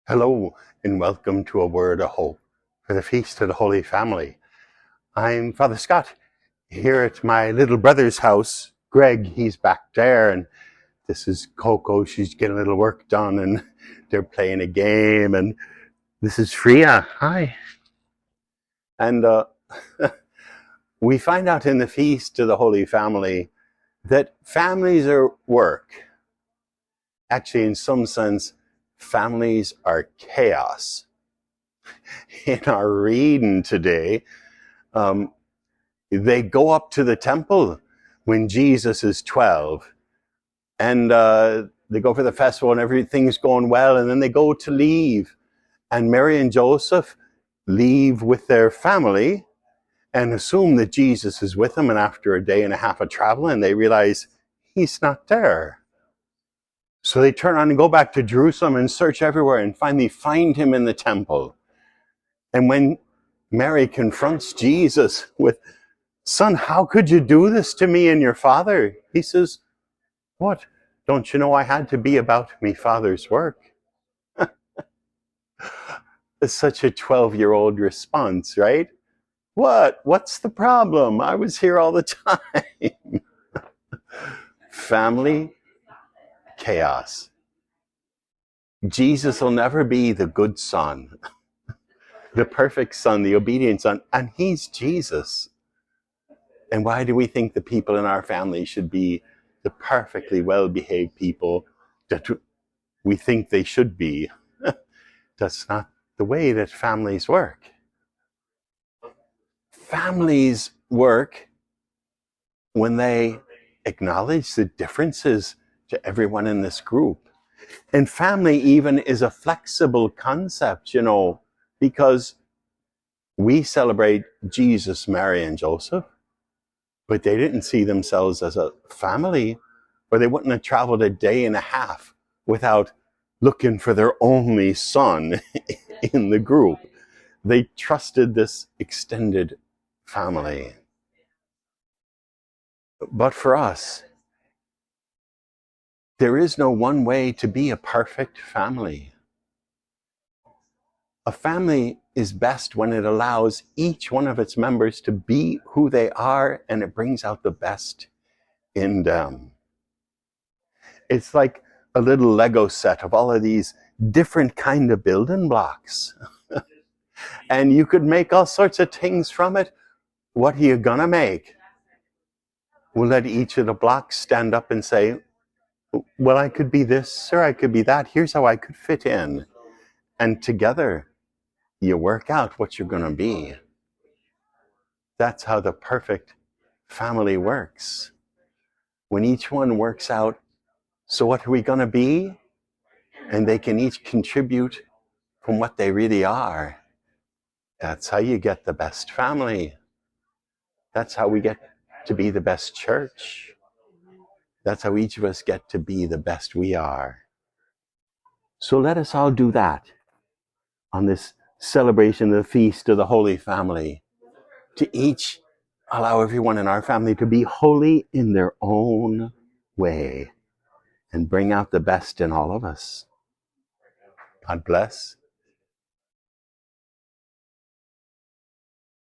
Hello and welcome to A Word of Hope for the Feast of the Holy Family. I'm Father Scott here at my little brother's house. Greg, he's back there, and this is Coco. She's getting a little work done and they're playing a game. And this is Freya. Hi. And we find out in the Feast of the Holy Family that families are work. Actually, in some sense, families are chaos. In our reading today, they go up to the temple when Jesus is 12, and they go for the festival and everything's going well, and then they go to leave, and Mary and Joseph leave with their family and assume that Jesus is with them, and after a day and a half of traveling, they realize he's not there. So they turn on and go back to Jerusalem and search everywhere and finally find him in the temple. And when Mary confronts Jesus with, "Son, how could you do this to me and your father?" He says, "What? Don't you know I had to be about me father's work?" It's such a 12-year-old response, right? What? What's the problem? I was here all the time. Family chaos. Jesus will never be the good son, the perfect son, the obedient son, and he's Jesus. And why do we think the people in our family should be the perfectly well-behaved people that we think they should be? That's not the way that families work. Families work when they acknowledge the differences to everyone in this group. And family even is a flexible concept, because we celebrate Jesus, Mary, and Joseph, but they didn't see themselves as a family, or they wouldn't have traveled a day and a half without looking for their only son in the group. They trusted this extended family. But for us, there is no one way to be a perfect family. A family is best when it allows each one of its members to be who they are, and it brings out the best in them. It's like a little Lego set of all of these different kind of building blocks. And you could make all sorts of things from it. What are you gonna make? We'll let each of the blocks stand up and say, well, I could be this or I could be that. Here's how I could fit in. And together, you work out what you're gonna be. That's how the perfect family works. When each one works out, so what are we gonna be? And they can each contribute from what they really are. That's how you get the best family. That's how we get to be the best church. That's how each of us get to be the best we are. So let us all do that on this celebration of the Feast of the Holy Family, to each allow everyone in our family to be holy in their own way and bring out the best in all of us. God bless